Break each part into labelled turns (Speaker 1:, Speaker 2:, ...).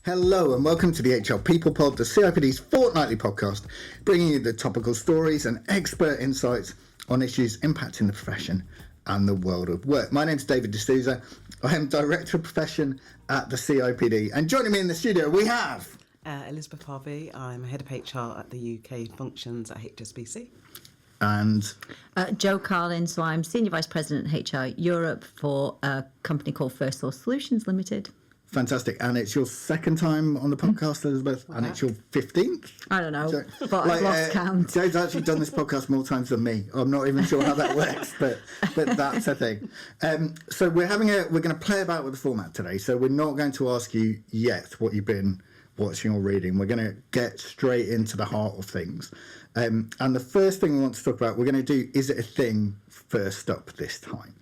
Speaker 1: Hello and welcome to the HR People Pod, the CIPD's fortnightly podcast, bringing you the topical stories and expert insights on issues impacting the profession and the world of work. My name's David D'Souza. I am Director of Profession at the CIPD, and joining me in the studio we have...
Speaker 2: Elizabeth Harvey. I'm Head of HR at the UK Functions at HSBC.
Speaker 1: And...
Speaker 3: Jo Carlin, so I'm Senior Vice President HR Europe for a company called Firstsource Solutions Limited.
Speaker 1: Fantastic. And it's your second time on the podcast, Elizabeth, and it's your 15th?
Speaker 3: I don't know, but I've lost count.
Speaker 1: Joe's actually done this podcast more times than me. I'm not even sure how that works, but that's a thing. So we're going to play about with the format today. So we're not going to ask you yet what you've been watching or reading. We're going to get straight into the heart of things. And the first thing we want to talk about, we're going to do, is it a thing first up this time?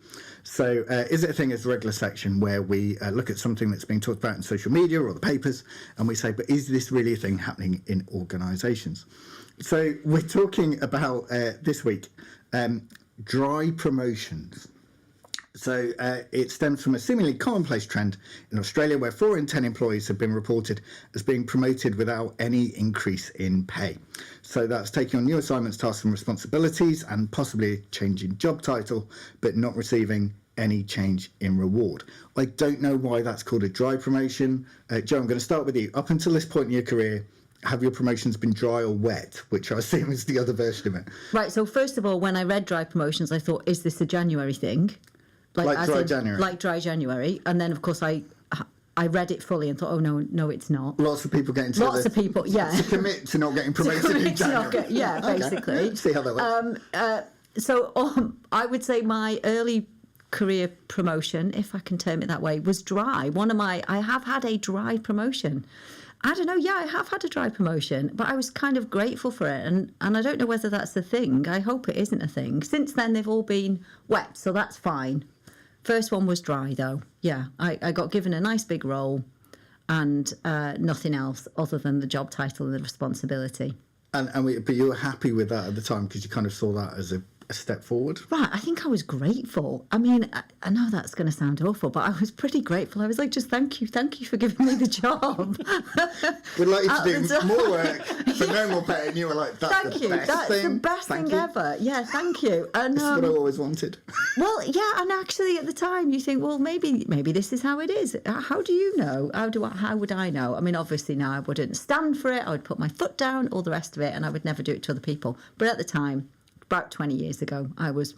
Speaker 1: So is it a thing is a regular section where we look at something that's being talked about in social media or the papers, and we say, but is this really a thing happening in organisations? So we're talking about this week, dry promotions. So it stems from a seemingly commonplace trend in Australia where 4 in 10 employees have been reported as being promoted without any increase in pay. So that's taking on new assignments, tasks and responsibilities and possibly a change in job title, but not receiving any change in reward. I don't know why that's called a dry promotion. Joe, I'm going to start with you. Up until this point in your career, have your promotions been dry or wet, which I assume is the other version of it?
Speaker 3: Right, so first of all, when I read dry promotions, I thought, is this a January thing?
Speaker 1: Like dry January?
Speaker 3: Like dry January. And then, of course, I read it fully and thought, oh, no, it's not.
Speaker 1: Lots of people getting to
Speaker 3: Lots of people, yeah.
Speaker 1: To commit to not getting promoted in January.
Speaker 3: Yeah, basically.
Speaker 1: Okay. See how that works.
Speaker 3: So I would say my early career promotion, if I can term it that way, was dry. I have had a dry promotion. I don't know, yeah, I have had a dry promotion, but I was kind of grateful for it. And I don't know whether that's a thing. I hope it isn't a thing. Since then, they've all been wet, so that's fine. First one was dry, though. Yeah, I got given a nice big role and nothing else other than the job title and the responsibility.
Speaker 1: But you were happy with that at the time because you kind of saw that as a step forward?
Speaker 3: Right, I think I was grateful. I mean, I know that's going to sound awful, but I was pretty grateful. I was like, just thank you for giving me the job.
Speaker 1: We'd like you to do more work for no more pay, and you were like, that's the best thing
Speaker 3: ever. Yeah, thank you. And,
Speaker 1: this is what I always wanted.
Speaker 3: Well, yeah, and actually at the time you think, well, maybe this is how it is. How do you know? How would I know? I mean, obviously now I wouldn't stand for it. I would put my foot down, all the rest of it, and I would never do it to other people. But at the time, about 20 years ago, I was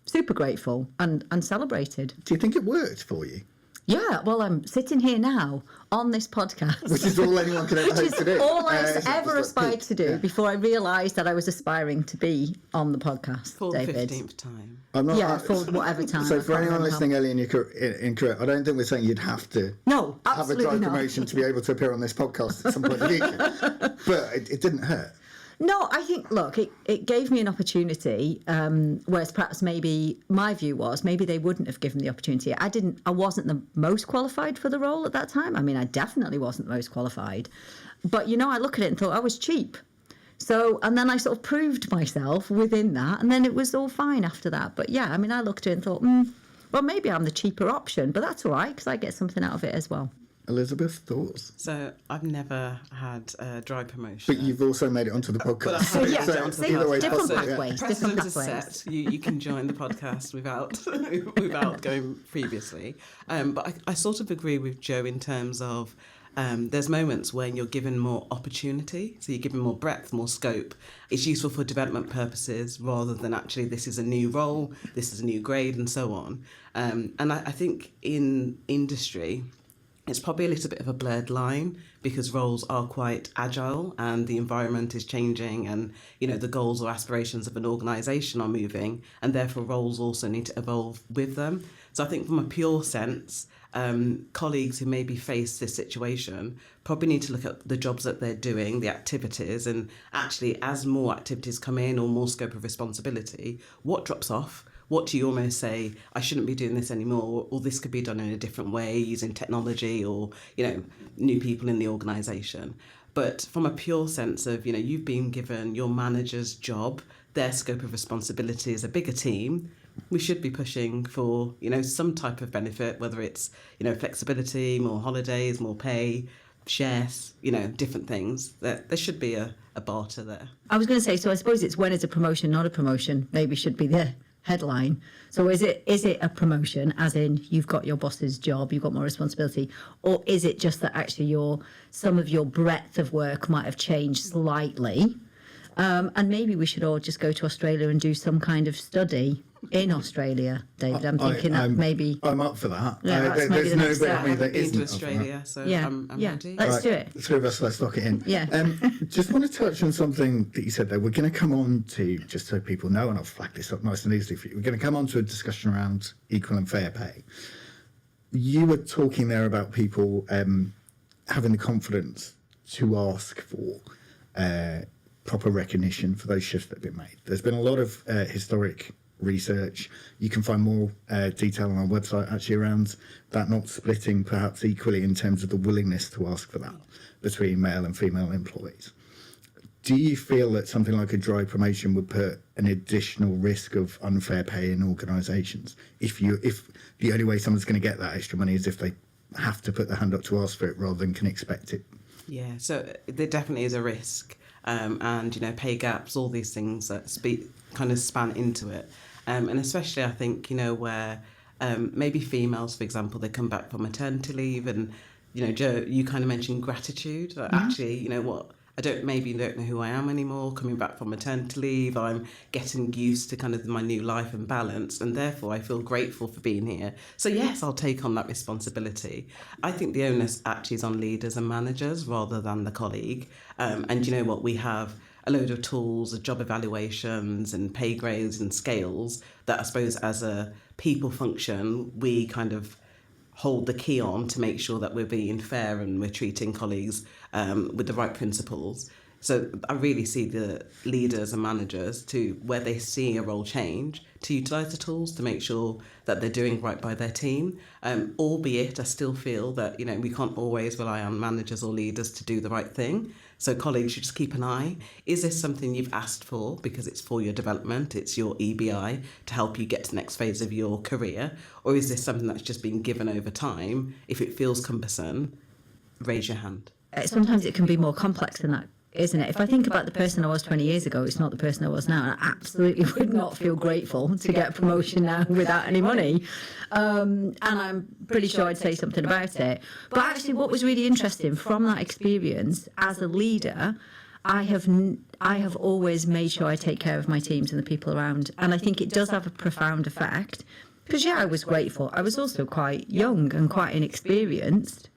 Speaker 3: super grateful and celebrated.
Speaker 1: Do you think it worked for you?
Speaker 3: Yeah, well, I'm sitting here now on this podcast.
Speaker 1: Which is all anyone can ever hope to do.
Speaker 3: Which is all I ever aspired to do before I realised that I was aspiring to be on the podcast,
Speaker 2: for
Speaker 3: David.
Speaker 2: For the 15th time.
Speaker 3: For whatever time.
Speaker 1: So for anyone listening early in your career, I don't think we're saying you'd have to have a dry promotion to be able to appear on this podcast at some point in the future. But it didn't hurt.
Speaker 3: No, I think, look, it gave me an opportunity, whereas perhaps maybe my view was maybe they wouldn't have given the opportunity. I wasn't the most qualified for the role at that time. I mean, I definitely wasn't the most qualified. But, I look at it and thought I was cheap. So, and then I sort of proved myself within that, and then it was all fine after that. But yeah, I mean, I looked at it and thought, well, maybe I'm the cheaper option, but that's all right because I get something out of it as well.
Speaker 1: Elizabeth, thoughts?
Speaker 2: So I've never had a dry promotion.
Speaker 1: But you've also made it onto the podcast.
Speaker 3: Different pathways.
Speaker 2: Precedent is set. You can join the podcast without going previously. But I sort of agree with Jo in terms of there's moments when you're given more opportunity, so you're given more breadth, more scope. It's useful for development purposes rather than actually this is a new role, this is a new grade and so on. And I think in industry, it's probably a little bit of a blurred line because roles are quite agile and the environment is changing and, the goals or aspirations of an organisation are moving and therefore roles also need to evolve with them. So I think from a pure sense, colleagues who maybe face this situation probably need to look at the jobs that they're doing, the activities, and actually as more activities come in or more scope of responsibility, what drops off? What do you almost say, I shouldn't be doing this anymore, or this could be done in a different way using technology or, new people in the organisation. But from a pure sense of, you've been given your manager's job, their scope of responsibility is a bigger team, we should be pushing for, some type of benefit, whether it's, flexibility, more holidays, more pay, shares, different things, that there should be a barter there.
Speaker 3: I was going to say, so I suppose it's when it's a promotion, not a promotion, maybe should be the headline. So is it a promotion, as in you've got your boss's job, you've got more responsibility, or is it just that actually some of your breadth of work might have changed slightly? And maybe we should all just go to Australia and do some kind of study in Australia, David. I'm thinking that maybe...
Speaker 1: I'm up for that.
Speaker 3: Yeah, that's maybe
Speaker 1: there's
Speaker 3: the next
Speaker 1: nobody
Speaker 3: step.
Speaker 1: that
Speaker 2: I've been
Speaker 1: isn't
Speaker 2: to
Speaker 1: up for that.
Speaker 2: Australia, so
Speaker 3: Yeah,
Speaker 2: I'm
Speaker 3: yeah.
Speaker 2: ready.
Speaker 3: Let's do it.
Speaker 1: The three of us, let's lock it in.
Speaker 3: Yeah.
Speaker 1: Just want to touch on something that you said there. We're going to come on to, just so people know, and I'll flag this up nice and easily for you, we're going to come on to a discussion around equal and fair pay. You were talking there about people having the confidence to ask for proper recognition for those shifts that have been made. There's been a lot of historic research. You can find more detail on our website actually around that not splitting perhaps equally in terms of the willingness to ask for that between male and female employees. Do you feel that something like a dry promotion would put an additional risk of unfair pay in organisations if the only way someone's going to get that extra money is if they have to put their hand up to ask for it rather than can expect it?
Speaker 2: Yeah, so there definitely is a risk. And pay gaps, all these things that kind of span into it, and especially I think where maybe females, for example, they come back from maternity leave, and Joe, you kind of mentioned gratitude. Like, actually, I don't know who I am anymore. Coming back from maternity leave, I'm getting used to kind of my new life and balance, and therefore I feel grateful for being here. So yes, I'll take on that responsibility. I think the onus actually is on leaders and managers rather than the colleague. And you know what? We have a load of tools, job evaluations and pay grades and scales that I suppose as a people function, we kind of hold the key on to make sure that we're being fair and we're treating colleagues with the right principles. So I really see the leaders and managers to where they see a role change to utilise the tools to make sure that they're doing right by their team. Albeit I still feel that we can't always rely on managers or leaders to do the right thing. So colleagues should just keep an eye. Is this something you've asked for because it's for your development, it's your EBI to help you get to the next phase of your career? Or is this something that's just been given over time? If it feels cumbersome, raise your hand.
Speaker 3: Sometimes it can be more complex than that, isn't it? If I think about the person I was 20 years ago, it's not the person I was now. And I absolutely would not feel grateful to get a promotion now without any money. And I'm pretty sure I'd say something about it. But actually, what was really interesting from that experience as a leader, I have always made sure I take care of my teams and the people around. And I think it does have a profound effect. Because, I was grateful. I was also quite young and quite inexperienced.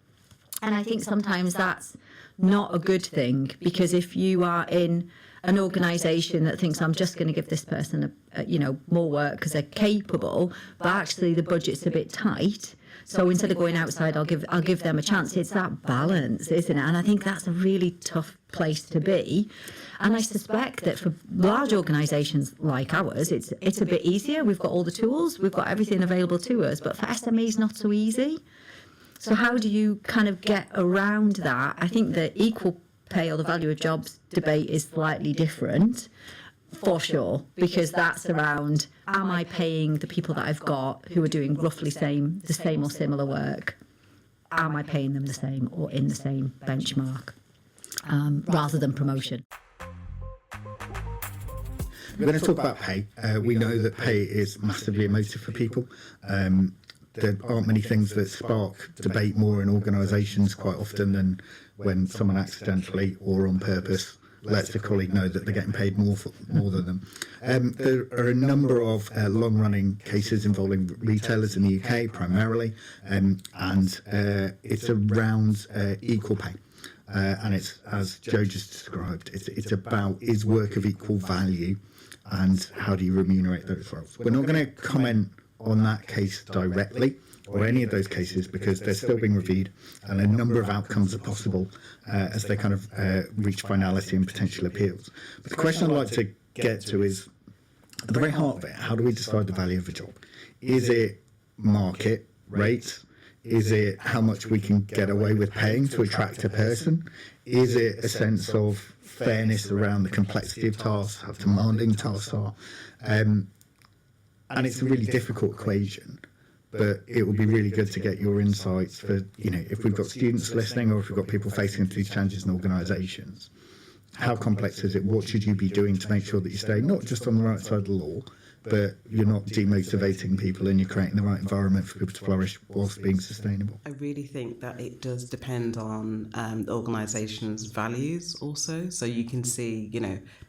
Speaker 3: And I think sometimes that's not a good thing, because if you are in an organisation that thinks I'm just going to give this person more work because they're capable, but actually the budget's a bit tight, so instead of going outside, I'll give them a chance. It's that balance, isn't it? And I think that's a really tough place to be. And I suspect that for large organisations like ours, it's a bit easier. We've got all the tools, we've got everything available to us, but for SMEs, not so easy. So how do you kind of get around that? I think the equal pay or the value of jobs debate is slightly different, for sure, because that's around, am I paying the people that I've got who are doing roughly the same or similar work? Am I paying them the same or in the same benchmark, rather than promotion?
Speaker 1: We're going to talk about pay. We know that pay is massively emotive for people. There aren't many things that spark debate more in organisations quite often than when someone accidentally or on purpose lets a colleague know that they're getting paid more than them. There are a number of long-running cases involving retailers in the UK primarily, and it's around equal pay. And it's, as Joe just described, it's about is work of equal value and how do you remunerate those roles. We're not going to comment on that case directly or any of those cases because they're still being reviewed and a number of outcomes are possible as they kind of reach finality and potential appeals. But the question I'd like to get to is, at the very heart of it, how do we decide the value of a job? Is it market rates? Is it how much we can get away with paying to attract a person? Is it a sense of fairness around the complexity of tasks, how demanding tasks are? And it's a really difficult equation. but it would be really good to get your insights for, if we've got students listening or if we've got people facing into these challenges in organisations. How complex is it? What should you be doing to make sure that you stay not just on the right side of the law, but you're not demotivating people and you're creating the right environment for people to flourish whilst being sustainable?
Speaker 2: I really think that it does depend on the organisation's values also. So you can see,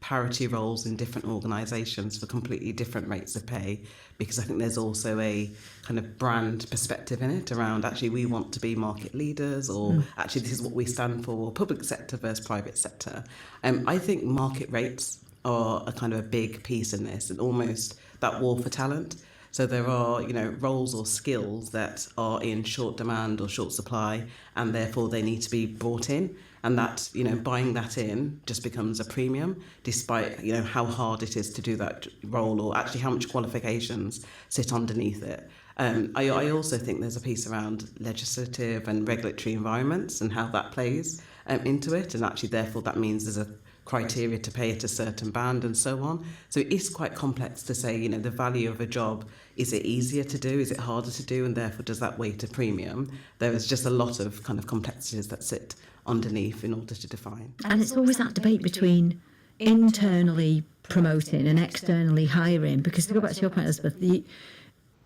Speaker 2: parity roles in different organisations for completely different rates of pay, because I think there's also a kind of brand perspective in it around actually we want to be market leaders, or actually this is what we stand for, public sector versus private sector. I think market rates are a kind of a big piece in this, and almost that war for talent. So there are, roles or skills that are in short demand or short supply, and therefore they need to be brought in. And that, buying that in just becomes a premium, despite, how hard it is to do that role, or actually how much qualifications sit underneath it. I also think there's a piece around legislative and regulatory environments and how that plays into it. And actually, therefore, that means there's a criteria to pay at a certain band and so on. So it is quite complex to say, the value of a job, is it easier to do? Is it harder to do? And therefore, does that weight a premium? There is just a lot of kind of complexities that sit underneath in order to define.
Speaker 3: And it's always that debate between internally promoting and externally hiring, because to go back to your point, Elizabeth,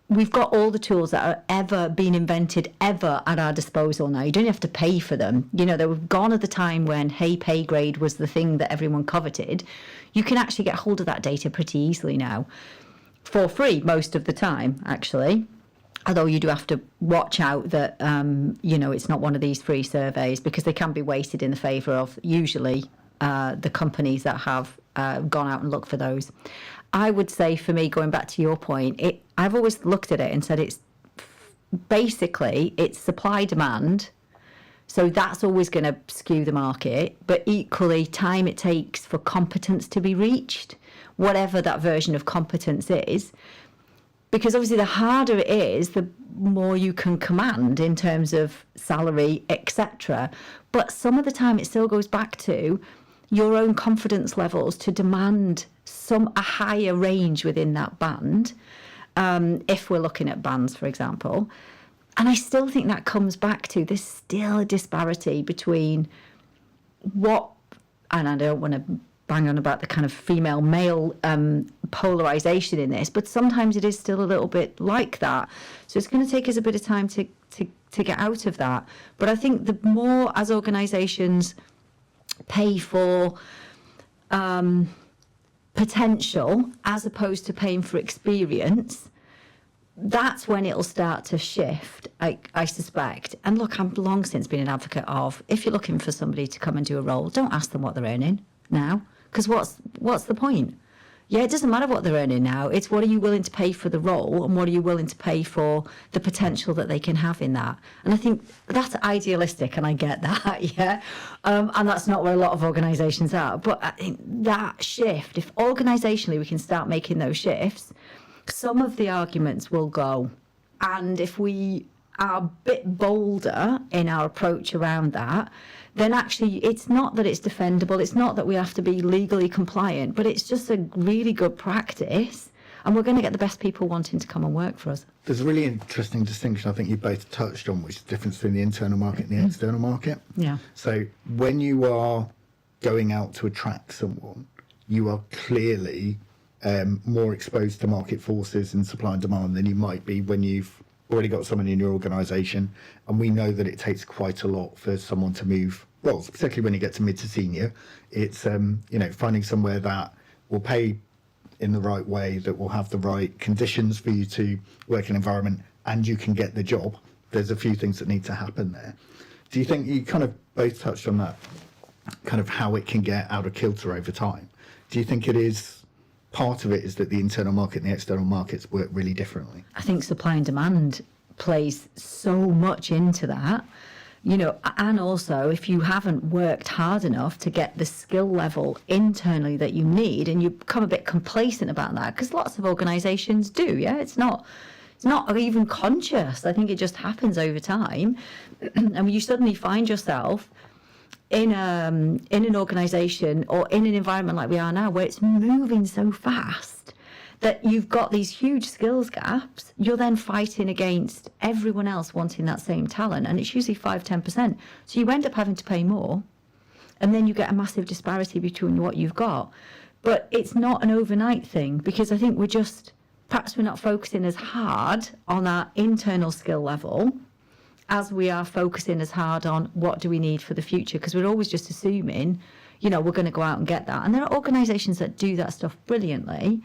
Speaker 3: we've got all the tools that are ever been invented ever at our disposal now. You don't have to pay for them. They were gone at the time when pay grade was the thing that everyone coveted. You can actually get hold of that data pretty easily now, for free most of the time, actually. Although you do have to watch out that, it's not one of these free surveys, because they can be weighted in the favour of usually the companies that have gone out and looked for those. I would say, for me, going back to your point, I've always looked at it and said it's supply demand. So that's always going to skew the market. But equally, time it takes for competence to be reached, whatever that version of competence is. Because obviously the harder it is, the more you can command in terms of salary, etc. But some of the time it still goes back to your own confidence levels to demand a higher range within that band, if we're looking at bands, for example. And I still think that comes back to there's still a disparity between and I don't want to bang on about the kind of female-male polarisation in this, but sometimes it is still a little bit like that. So it's going to take us a bit of time to get out of that. But I think the more as organisations pay for potential as opposed to paying for experience, that's when it'll start to shift, I suspect. And look, I've long since been an advocate of, if you're looking for somebody to come and do a role, don't ask them what they're earning now, because what's the point? Yeah, it doesn't matter what they're earning now. It's what are you willing to pay for the role, and what are you willing to pay for the potential that they can have in that. And I think that's idealistic, and I get that, yeah. And that's not where a lot of organisations are. But I think that shift, if organisationally we can start making those shifts, some of the arguments will go. And if we are a bit bolder in our approach around that, then actually it's not that it's defendable, it's not that we have to be legally compliant, but it's just a really good practice, and we're going to get the best people wanting to come and work for us.
Speaker 1: There's a really interesting distinction I think you both touched on, which is the difference between the internal market and the external market.
Speaker 3: Yeah.
Speaker 1: So when you are going out to attract someone, you are clearly more exposed to market forces and supply and demand than you might be when you've already got someone in your organisation. And we know that it takes quite a lot for someone to move roles, particularly when you get to mid to senior. It's finding somewhere that will pay in the right way, that will have the right conditions for you to work in an environment, and you can get the job. There's a few things that need to happen there. Do you think, you kind of both touched on that, kind of how it can get out of kilter over time? Do you think it is part of it is that the internal market and the external markets work really differently?
Speaker 3: I think supply and demand plays so much into that, and also if you haven't worked hard enough to get the skill level internally that you need, and you become a bit complacent about that, because lots of organisations do, yeah, it's not even conscious. I think it just happens over time, and you suddenly find yourself in an organisation or in an environment like we are now, where it's moving so fast that you've got these huge skills gaps, you're then fighting against everyone else wanting that same talent, and it's usually 5-10%. So you end up having to pay more, and then you get a massive disparity between what you've got. But it's not an overnight thing, because I think perhaps we're not focusing as hard on our internal skill level as we are focusing as hard on what do we need for the future, because we're always just assuming, we're going to go out and get that. And there are organisations that do that stuff brilliantly,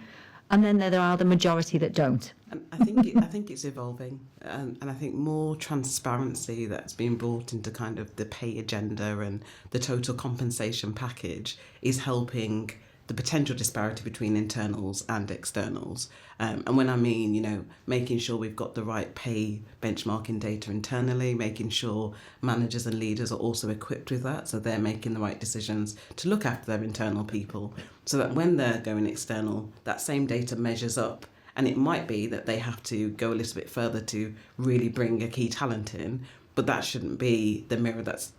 Speaker 3: and then there are the majority that don't.
Speaker 2: And I think it's evolving, and I think more transparency that's been brought into kind of the pay agenda and the total compensation package is helping the potential disparity between internals and externals. And when I mean, making sure we've got the right pay benchmarking data internally, making sure managers and leaders are also equipped with that, so they're making the right decisions to look after their internal people, so that when they're going external, that same data measures up. And it might be that they have to go a little bit further to really bring a key talent in, but that shouldn't be the mirror that's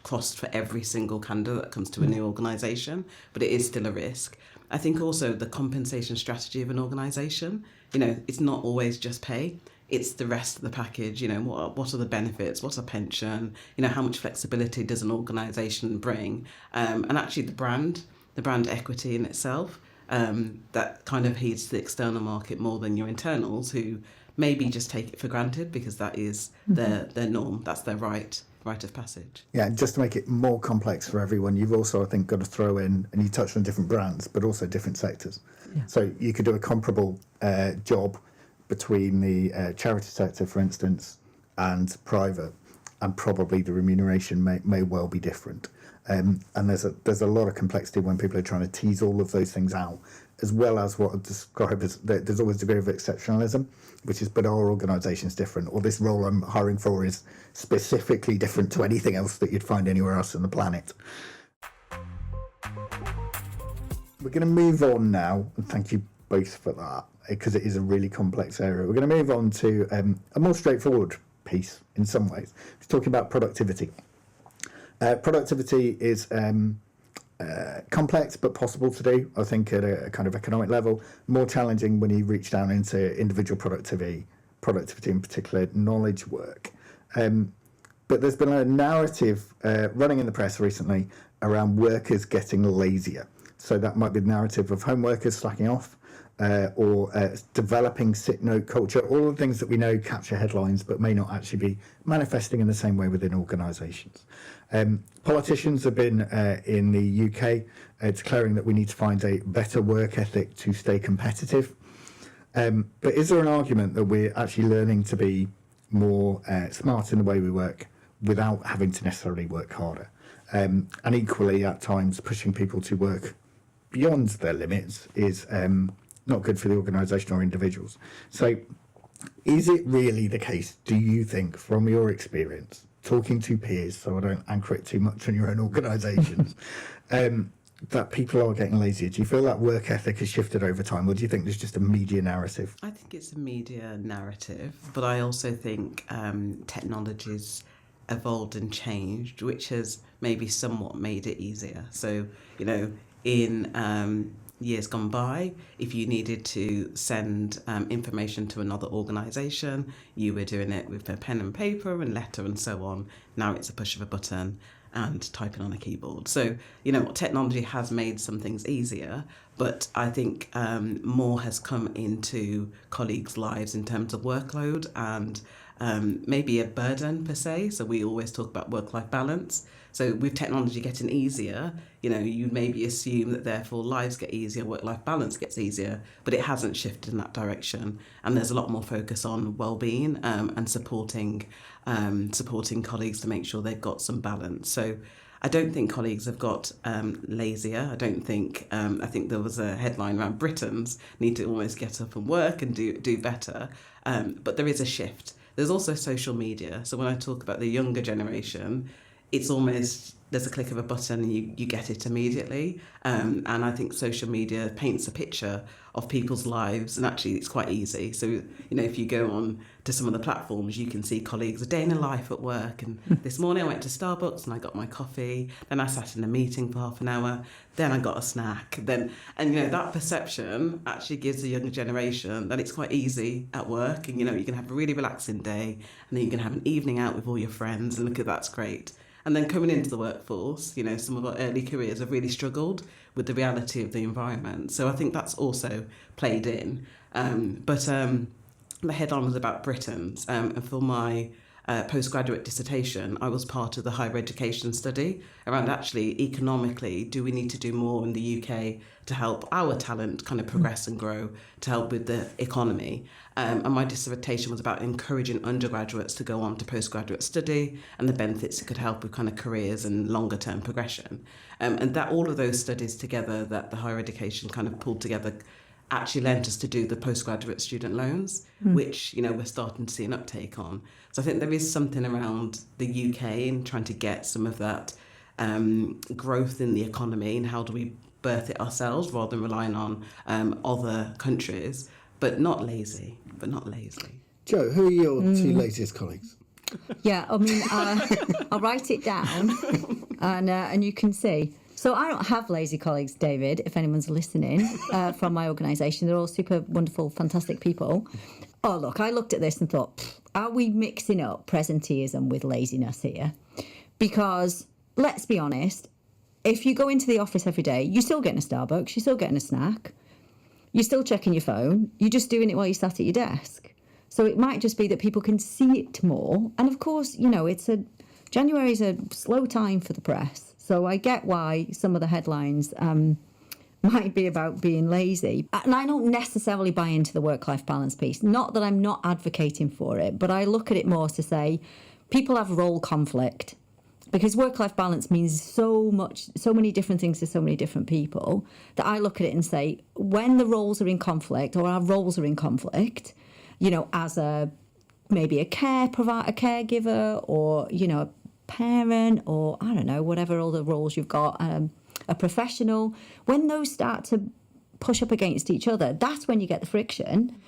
Speaker 2: crossed for every single candidate that comes to a new organisation, but it is still a risk. I think also the compensation strategy of an organisation, it's not always just pay, it's the rest of the package. What are the benefits, what's a pension, how much flexibility does an organisation bring, and actually the brand equity in itself, that kind of heeds the external market more than your internals, who maybe just take it for granted because that is their norm, that's their rite of passage.
Speaker 1: Yeah, and just to make it more complex for everyone, you've also, I think, got to throw in, and you touched on different brands, but also different sectors. Yeah. So you could do a comparable job between the charity sector, for instance, and private, and probably the remuneration may well be different. And there's a lot of complexity when people are trying to tease all of those things out, as well as what I describe as there's always a degree of exceptionalism, which is, but our organisation's different, or this role I'm hiring for is specifically different to anything else that you'd find anywhere else on the planet. We're going to move on now, and thank you both for that, because it is a really complex area. We're going to move on to a more straightforward piece in some ways. We're talking about productivity. Productivity is complex but possible to do, I think, at a kind of economic level. More challenging when you reach down into individual productivity in particular knowledge work. But there's been a narrative running in the press recently around workers getting lazier. So that might be the narrative of home workers slacking off, or developing sick note culture, all the things that we know capture headlines but may not actually be manifesting in the same way within organisations. Politicians have been in the UK declaring that we need to find a better work ethic to stay competitive. But is there an argument that we're actually learning to be more smart in the way we work without having to necessarily work harder? And equally, at times, pushing people to work beyond their limits is not good for the organisation or individuals. So is it really the case, do you think, from your experience, talking to peers, so I don't anchor it too much on your own organisations, that people are getting lazier? Do you feel that work ethic has shifted over time, or do you think there's just a media narrative?
Speaker 2: I think it's a media narrative, but I also think technology's evolved and changed, which has maybe somewhat made it easier. So, in years gone by, if you needed to send information to another organisation, you were doing it with a pen and paper and letter and so on. Now it's a push of a button and typing on a keyboard. So, technology has made some things easier, but I think more has come into colleagues' lives in terms of workload and maybe a burden per se. So we always talk about work-life balance. So with technology getting easier, you maybe assume that therefore lives get easier, work-life balance gets easier, but it hasn't shifted in that direction. And there's a lot more focus on well-being and supporting colleagues to make sure they've got some balance. So I don't think colleagues have got lazier. I think there was a headline around Britons need to almost get up and work and do better. But there is a shift. There's also social media. So when I talk about the younger generation, it's almost there's a click of a button and you get it immediately. And I think social media paints a picture of people's lives, and actually it's quite easy. So, you know, if you go on to some of the platforms, you can see colleagues a day in a life at work. And this morning I went to Starbucks and I got my coffee. Then I sat in a meeting for half an hour. Then I got a snack. And you know, that perception actually gives the younger generation that it's quite easy at work. And, you know, you can have a really relaxing day and then you can have an evening out with all your friends and look at that's great. And then coming into the workforce, you know, some of our early careers have really struggled with the reality of the environment. So I think that's also played in. But the headline was about Britons. And for my postgraduate dissertation, I was part of the higher education study around actually economically, do we need to do more in the UK to help our talent kind of progress and grow, to help with the economy? And my dissertation was about encouraging undergraduates to go on to postgraduate study and the benefits it could help with kind of careers and longer term progression. And that all of those studies together that the higher education kind of pulled together actually lent us to do the postgraduate student loans, which, you know, we're starting to see an uptake on. So I think there is something around the UK in trying to get some of that growth in the economy, and how do we birth it ourselves rather than relying on other countries, but not lazy.
Speaker 1: Joe, who are your two latest colleagues?
Speaker 3: Yeah, I mean, I'll write it down and you can see. So I don't have lazy colleagues, David, if anyone's listening, from my organisation. They're all super wonderful, fantastic people. Oh, look, I looked at this and thought, are we mixing up presenteeism with laziness here? Because, let's be honest, if you go into the office every day, you're still getting a Starbucks, you're still getting a snack, you're still checking your phone, you're just doing it while you're sat at your desk. So it might just be that people can see it more. And of course, you know, January is a slow time for the press. So I get why some of the headlines might be about being lazy. And I don't necessarily buy into the work-life balance piece. Not that I'm not advocating for it, but I look at it more to say people have role conflict, because work-life balance means so many different things to so many different people, that I look at it and say, when the roles are in conflict, or our roles are in conflict, you know, as maybe a caregiver, or, you know, a parent, or I don't know, whatever other roles you've got, a professional, when those start to push up against each other, that's when you get the friction.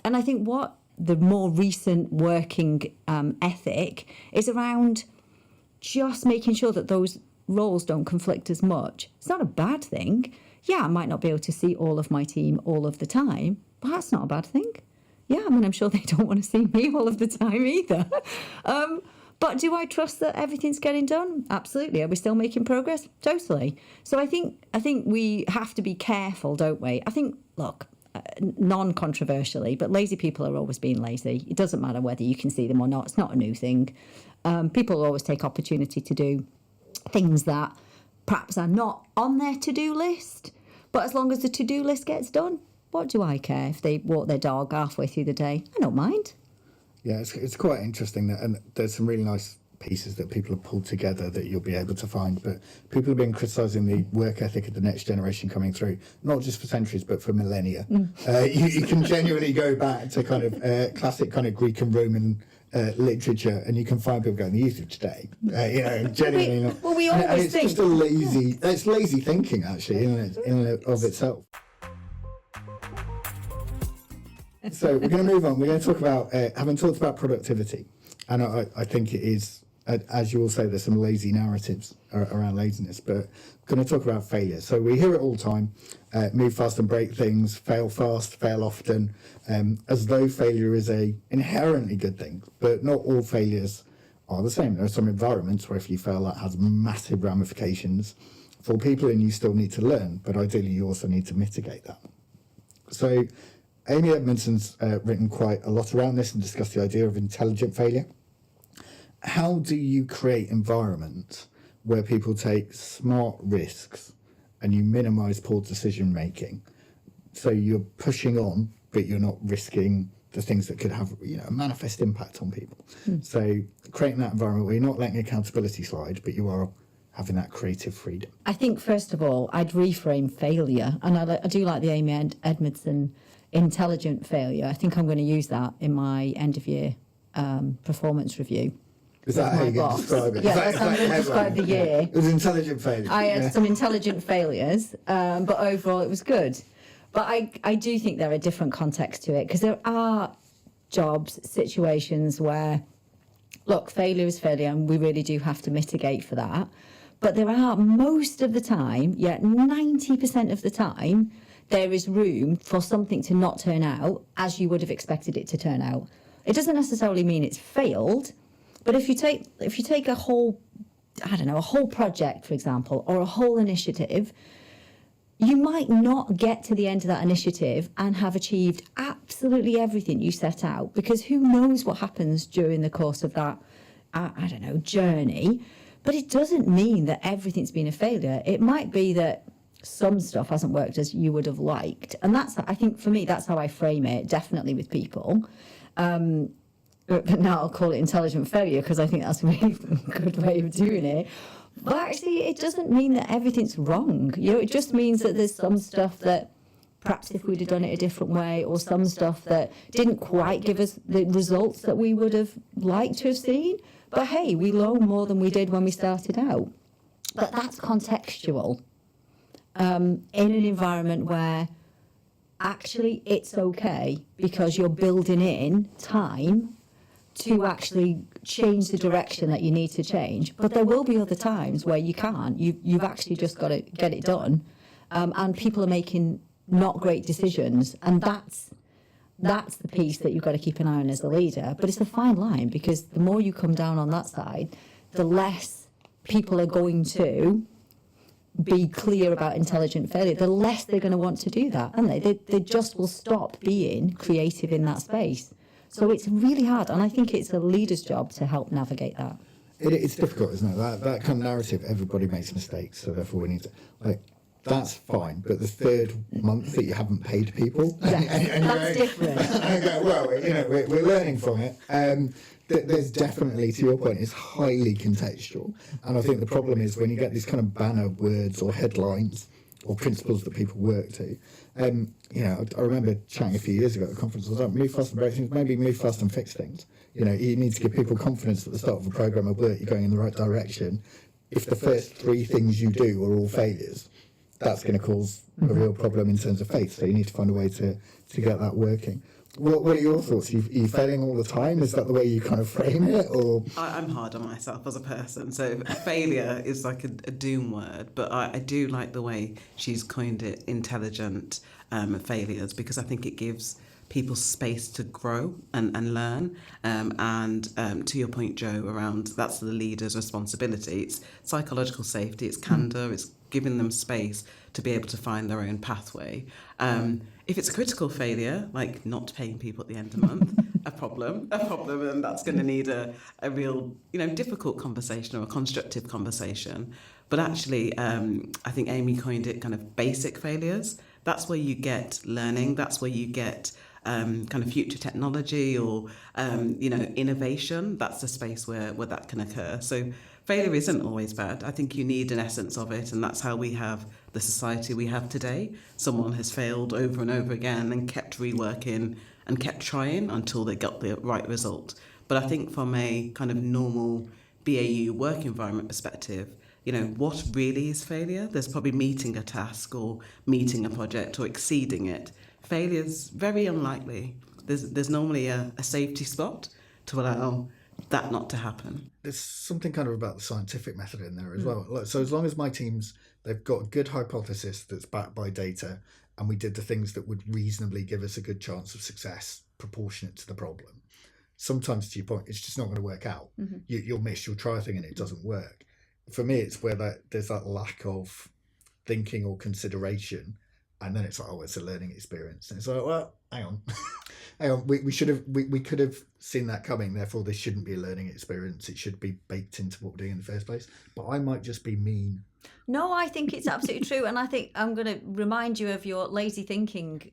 Speaker 3: And I think what the more recent working ethic is around just making sure that those roles don't conflict as much. It's not a bad thing. Yeah, I might not be able to see all of my team all of the time, but that's not a bad thing. Yeah, I mean, I'm sure they don't want to see me all of the time either. But do I trust that everything's getting done? Absolutely. Are we still making progress? Totally. So I think we have to be careful, don't we? I think, look, non-controversially, but lazy people are always being lazy. It doesn't matter whether you can see them or not. It's not a new thing. People always take opportunity to do things that perhaps are not on their to-do list. But as long as the to-do list gets done, what do I care if they walk their dog halfway through the day? I don't mind.
Speaker 1: Yeah, it's quite interesting that, and there's some really nice pieces that people have pulled together that you'll be able to find. But people have been criticising the work ethic of the next generation coming through, not just for centuries, but for millennia. You can genuinely go back to kind of classic kind of Greek and Roman literature, and you can find people going, the youth of today, you know, genuinely not.
Speaker 3: Well, we
Speaker 1: and
Speaker 3: always
Speaker 1: it's
Speaker 3: think
Speaker 1: just a lazy. It's lazy thinking, actually, in and of itself. So we're going to move on. We're going to talk about, having talked about productivity, and I think it is, as you all say, there's some lazy narratives around laziness, but we're going to talk about failure. So we hear it all the time, move fast and break things, fail fast, fail often, as though failure is a inherently good thing, but not all failures are the same. There are some environments where if you fail, that has massive ramifications for people, and you still need to learn, but ideally you also need to mitigate that. So Amy Edmondson's written quite a lot around this and discussed the idea of intelligent failure. How do you create environments where people take smart risks and you minimise poor decision making? So you're pushing on, but you're not risking the things that could have, you know, a manifest impact on people. So creating that environment where you're not letting accountability slide, but you are having that creative freedom.
Speaker 3: I think, first of all, I'd reframe failure. And I do like the Amy Edmondson intelligent failure. I think I'm going to use that in my end of year performance review.
Speaker 1: Is that how
Speaker 3: my
Speaker 1: you can
Speaker 3: box.
Speaker 1: describe it?
Speaker 3: Yeah,
Speaker 1: Is that-
Speaker 3: that's
Speaker 1: is
Speaker 3: how I'm
Speaker 1: that
Speaker 3: going to describe the
Speaker 1: headline?
Speaker 3: year.
Speaker 1: It was intelligent failure.
Speaker 3: I had
Speaker 1: Yeah.
Speaker 3: some intelligent failures, but overall it was good. But I do think there are different contexts to it, because there are jobs, situations where, look, failure is failure, and we really do have to mitigate for that. But there are, most of the time, 90% of the time, there is room for something to not turn out as you would have expected it to turn out. It doesn't necessarily mean it's failed, but if you take a whole, a whole project, for example, or a whole initiative, you might not get to the end of that initiative and have achieved absolutely everything you set out, because who knows what happens during the course of that, journey. But it doesn't mean that everything's been a failure. It might be that some stuff hasn't worked as you would have liked. And that's, I think for me, that's how I frame it, definitely with people. But now I'll call it intelligent failure, because I think that's a really good way of doing it. But actually, it doesn't mean that everything's wrong. It just means that there's some stuff that perhaps if we'd have done it a different way, or some stuff that didn't quite give us the results that we would have liked to have seen. But hey, we learn more than we did when we started out. But that's contextual. In an environment where actually it's okay, because you're building in time to actually change the direction that you need to change. But there will be other times where you can't. You've actually just got to get it done. And people are making not great decisions. And that's the piece that you've got to keep an eye on as a leader. But it's a fine line, because the more you come down on that side, the less people are going to be clear about intelligent failure, the less they're going to want to do that, aren't they? They just will stop being creative in that space. So it's really hard, and I think it's a leader's job to help navigate that.
Speaker 1: It's difficult, isn't it? That kind of narrative, everybody makes mistakes, so therefore we need to, that's fine, but the third month that you haven't paid people,
Speaker 3: That's different.
Speaker 1: and go, well, we're learning from it. There's definitely, to your point, it's highly contextual. And I think the problem is when you get these kind of banner words or headlines or principles that people work to. I remember chatting a few years ago at a conference, I was like, move fast and break things, maybe move fast and fix things. You need to give people confidence at the start of a programme of work, you're going in the right direction. If the first three things you do are all failures, that's going to cause a real problem in terms of faith. So you need to find a way to get that working. What are your thoughts? Are you failing all the time? Is that the way you kind of frame it? Or
Speaker 2: I'm hard on myself as a person, so failure is like a doom word, but I do like the way she's coined it, intelligent failures, because I think it gives people space to grow and learn. And to your point, Joe, around that's the leader's responsibility. It's psychological safety, it's candour, it's giving them space to be able to find their own pathway. If it's a critical failure, like not paying people at the end of the month, a problem, and that's going to need a real, difficult conversation or a constructive conversation. But actually, I think Amy coined it kind of basic failures. That's where you get learning. That's where you get kind of future technology or, innovation. That's the space where that can occur. So failure isn't always bad. I think you need an essence of it, and that's how we have the society we have today. Someone has failed over and over again and kept reworking and kept trying until they got the right result. But I think from a kind of normal BAU work environment perspective, what really is failure? There's probably meeting a task or meeting a project or exceeding it. Failure is very unlikely. There's normally a safety spot to allow that not to happen.
Speaker 1: There's something kind of about the scientific method in there as well. So as long as my teams, they've got a good hypothesis that's backed by data, and we did the things that would reasonably give us a good chance of success proportionate to the problem. Sometimes, to your point, it's just not going to work out. Mm-hmm. You'll miss, you'll try a thing and it doesn't work. For me, it's where there's that lack of thinking or consideration, and then it's like, oh, it's a learning experience. And it's like, well, hang on. We could have seen that coming, therefore this shouldn't be a learning experience. It should be baked into what we're doing in the first place. But I might just be mean.
Speaker 3: No, I think it's absolutely true. And I think I'm going to remind you of your lazy thinking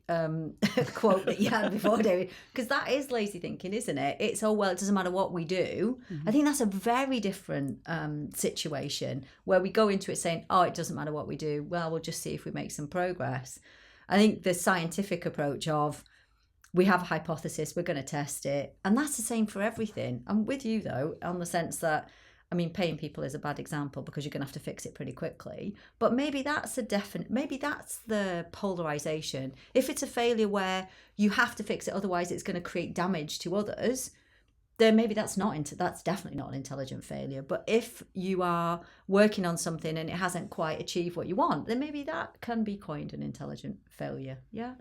Speaker 3: quote that you had before, David, because that is lazy thinking, isn't it? It's, it doesn't matter what we do. Mm-hmm. I think that's a very different situation where we go into it saying, it doesn't matter what we do. Well, we'll just see if we make some progress. I think the scientific approach of, we have a hypothesis, we're going to test it. And that's the same for everything. I'm with you, though, on the sense that, I mean, paying people is a bad example because you're going to have to fix it pretty quickly. But maybe that's maybe that's the polarization. If it's a failure where you have to fix it, otherwise it's going to create damage to others, then maybe that's definitely not an intelligent failure. But if you are working on something and it hasn't quite achieved what you want, then maybe that can be coined an intelligent failure. Yeah.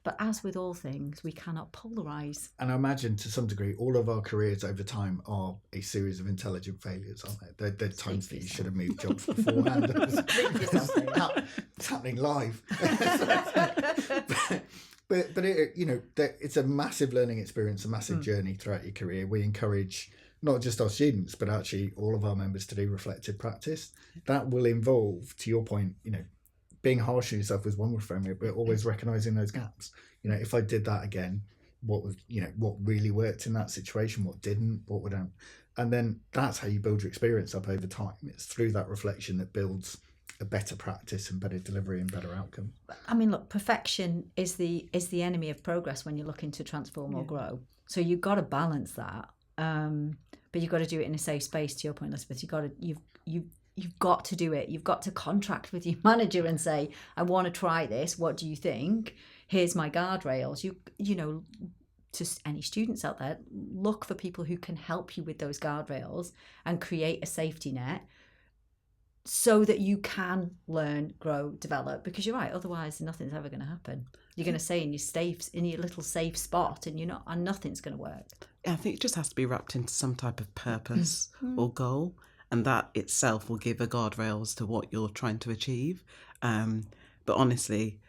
Speaker 3: But as with all things, we cannot polarize.
Speaker 1: And I imagine to some degree, all of our careers over time are a series of intelligent failures, aren't they? There are times that you should have moved jobs beforehand. It's happening live. But it, it's a massive learning experience, a massive journey throughout your career. We encourage not just our students, but actually all of our members to do reflective practice. That will involve, to your point, being harsh on yourself is one framework, but always recognizing those gaps. If I did that again, what really worked in that situation, what didn't, what would and then that's how you build your experience up over time. It's through that reflection that builds a better practice and better delivery and better outcomes.
Speaker 3: I mean, look, perfection is the enemy of progress when you're looking to transform or grow. So you've got to balance that, but you've got to do it in a safe space. To your point, Elizabeth, you've got to do it. You've got to contract with your manager and say, I want to try this. What do you think? Here's my guardrails. To any students out there, look for people who can help you with those guardrails and create a safety net so that you can learn, grow, develop. Because you're right, otherwise nothing's ever going to happen. You're going to stay in your little safe spot, and nothing's going to work.
Speaker 2: I think it just has to be wrapped into some type of purpose or goal. And that itself will give a guardrail as to what you're trying to achieve. But honestly,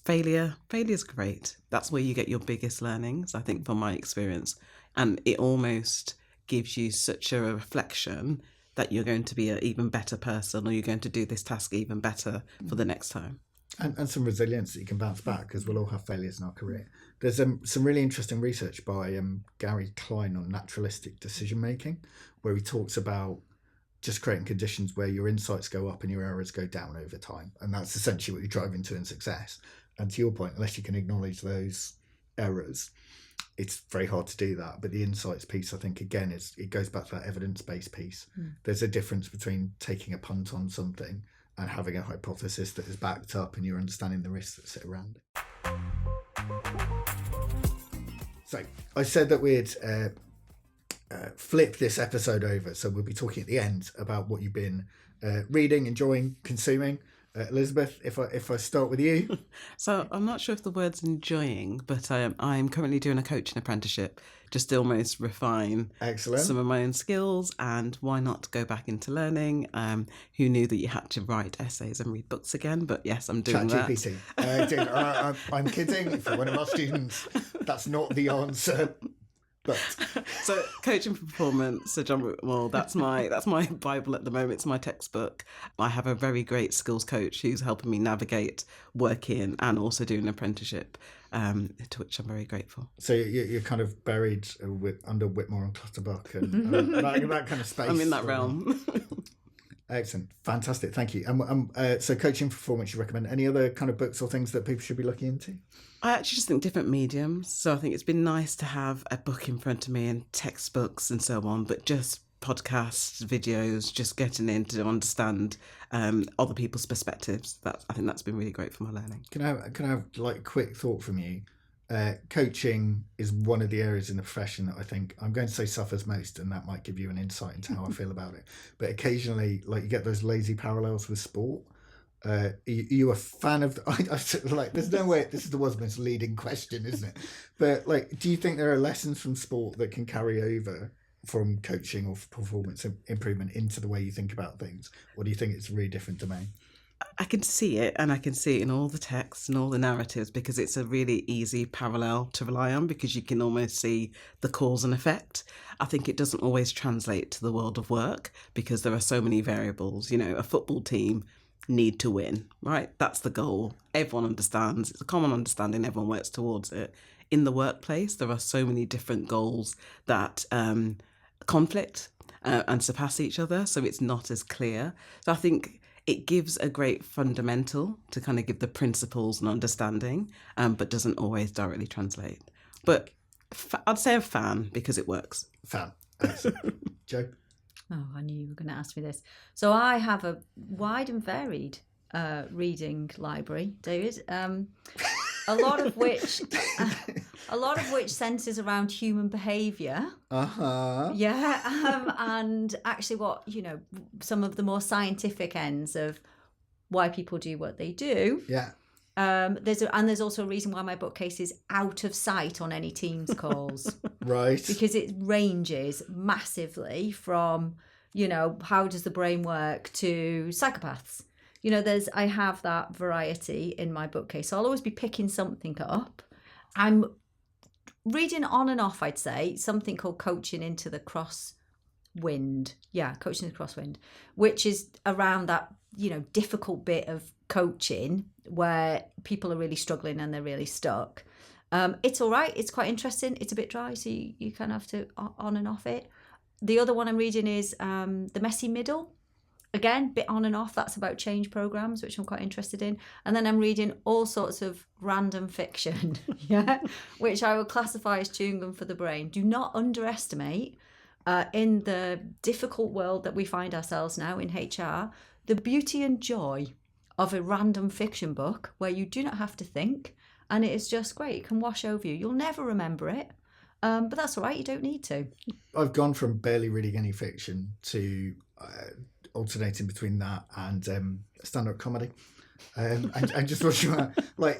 Speaker 2: failure's great. That's where you get your biggest learnings, I think, from my experience. And it almost gives you such a reflection that you're going to be an even better person, or you're going to do this task even better for the next time.
Speaker 1: And some resilience that you can bounce back, because we'll all have failures in our career. There's some really interesting research by Gary Klein on naturalistic decision making, where he talks about just creating conditions where your insights go up and your errors go down over time. And that's essentially what you drive into in success. And to your point, unless you can acknowledge those errors, it's very hard to do that. But the insights piece, I think, again, it goes back to that evidence-based piece. There's a difference between taking a punt on something and having a hypothesis that is backed up and you're understanding the risks that sit around it. So I said that we'd flip this episode over. So we'll be talking at the end about what you've been reading, enjoying, consuming. Elizabeth, if I start with you.
Speaker 2: So I'm not sure if the word's enjoying, but I'm currently doing a coaching apprenticeship just to almost refine some of my own skills, and why not go back into learning. Who knew that you had to write essays and read books again? But yes, I'm doing that.
Speaker 1: ChatGPT. I'm kidding. If you're one of our students, that's not the answer. But
Speaker 2: so coaching for performance, Sir John, well, that's my Bible at the moment. It's my textbook. I have a very great skills coach who's helping me navigate working and also doing an apprenticeship, to which I'm very grateful.
Speaker 1: So you're kind of buried under Whitmore and Clutterbuck and that kind of space.
Speaker 2: I'm in that realm.
Speaker 1: Excellent. Fantastic. Thank you. So coaching performance, you recommend any other kind of books or things that people should be looking into?
Speaker 2: I actually just think different mediums. So I think it's been nice to have a book in front of me and textbooks and so on, but just podcasts, videos, just getting in to understand other people's perspectives. I think that's been really great for my learning.
Speaker 1: Can I have like a quick thought from you? Coaching is one of the areas in the profession that I think I'm going to say suffers most, and that might give you an insight into how I feel about it. But occasionally, like, you get those lazy parallels with sport. Are you a fan of there's no way, this is the world's most leading question, isn't it? But like, do you think there are lessons from sport that can carry over from coaching or performance improvement into the way you think about things? Or do you think it's a really different domain?
Speaker 2: I can see it, and I can see it in all the texts and all the narratives, because it's a really easy parallel to rely on, because you can almost see the cause and effect. I think it doesn't always translate to the world of work, because there are so many variables. A football team need to win, right? That's the goal. Everyone understands. It's a common understanding. Everyone works towards it. In the workplace, there are so many different goals that conflict and surpass each other, so it's not as clear. So I think it gives a great fundamental to kind of give the principles and understanding, but doesn't always directly translate. But I'd say a fan because it works.
Speaker 1: Fan. Joe?
Speaker 3: Oh, I knew you were going to ask me this. So I have a wide and varied reading library, David. A lot of which centres around human behaviour. Yeah, and actually, some of the more scientific ends of why people do what they do.
Speaker 1: Yeah.
Speaker 3: There's also a reason why my bookcase is out of sight on any Teams calls.
Speaker 1: Right.
Speaker 3: Because it ranges massively from, how does the brain work to psychopaths. I have that variety in my bookcase. So I'll always be picking something up. I'm reading on and off, I'd say, something called Coaching into the Crosswind. Yeah, Coaching into the Crosswind, which is around that, difficult bit of coaching where people are really struggling and they're really stuck. It's all right. It's quite interesting. It's a bit dry, so you kind of have to on and off it. The other one I'm reading is The Messy Middle. Again, bit on and off. That's about change programs, which I'm quite interested in. And then I'm reading all sorts of random fiction, which I would classify as chewing gum for the brain. Do not underestimate, in the difficult world that we find ourselves now in HR, the beauty and joy of a random fiction book where you do not have to think, and it is just great. It can wash over you. You'll never remember it, but that's all right. You don't need to.
Speaker 1: I've gone from barely reading any fiction to alternating between that and stand-up comedy. And just watching that,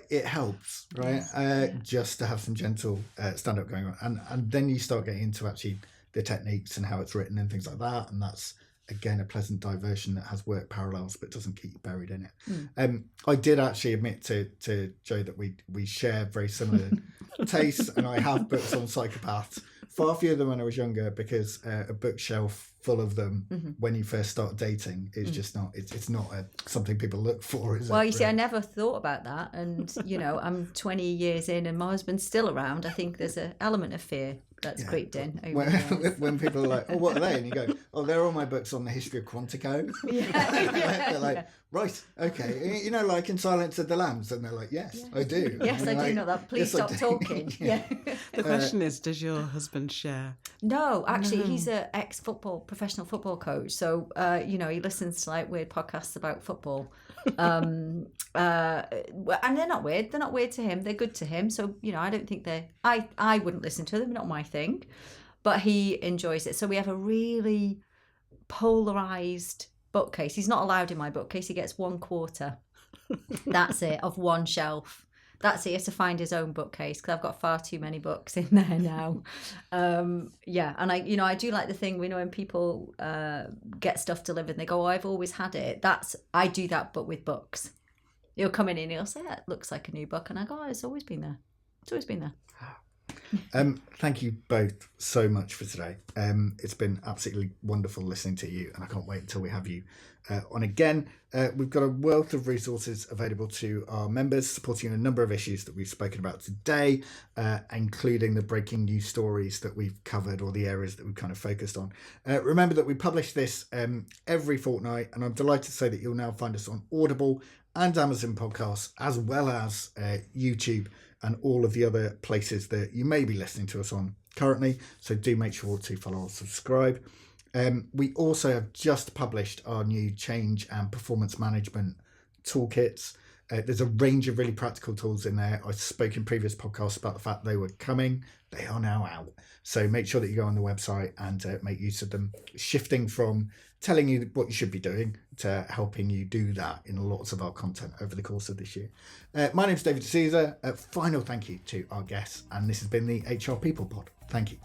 Speaker 1: it helps, right? Just to have some gentle stand-up going on. And then you start getting into actually the techniques and how it's written and things like that. And that's, again, a pleasant diversion that has work parallels but doesn't keep you buried in it. I did actually admit to Joe that we share very similar tastes, and I have books on psychopaths. Far fewer than when I was younger, because a bookshelf full of them when you first start dating is just not, it's not something people look for, is it?
Speaker 3: Well, you see, I never thought about that, and I'm 20 years in and my husband's still around. I think there's an element of fear that's creeped in over the years.
Speaker 1: When people are like, oh, what are they? And you go, oh, they're all my books on the history of Quantico. They're like, right, okay. Like in Silence of the Lambs, and they're like, yes, I do.
Speaker 3: Yes, I do know that. Please stop talking.
Speaker 2: The question is, does your husband share?
Speaker 3: No, actually, he's an professional football coach. So, he listens to weird podcasts about football. And they're not weird. They're not weird to him. They're good to him. So, I don't think I wouldn't listen to them. Not my thing. But he enjoys it. So we have a really polarised bookcase. He's not allowed in my bookcase. He gets 1/4. That's it, of one shelf. That's it. He has to find his own bookcase because I've got far too many books in there now. And I do like the thing, when people get stuff delivered and they go, oh, I've always had it. I do that, but with books. He'll come in and he'll say, that looks like a new book. And I go, oh, it's always been there. It's always been there.
Speaker 1: Thank you both so much for today. It's been absolutely wonderful listening to you, and I can't wait until we have you on again. We've got a wealth of resources available to our members, supporting a number of issues that we've spoken about today, including the breaking news stories that we've covered, or the areas that we've kind of focused on. Remember that we publish this every fortnight, and I'm delighted to say that you'll now find us on Audible and Amazon Podcasts, as well as YouTube and all of the other places that you may be listening to us on currently. So do make sure to follow or subscribe. We also have just published our new change and performance management toolkits. There's a range of really practical tools in there. I spoke in previous podcasts about the fact they were coming. They are now out. So make sure that you go on the website and make use of them, shifting from telling you what you should be doing to helping you do that in lots of our content over the course of this year. My name's David D'Souza. Final thank you to our guests, and this has been the HR People Pod. Thank you.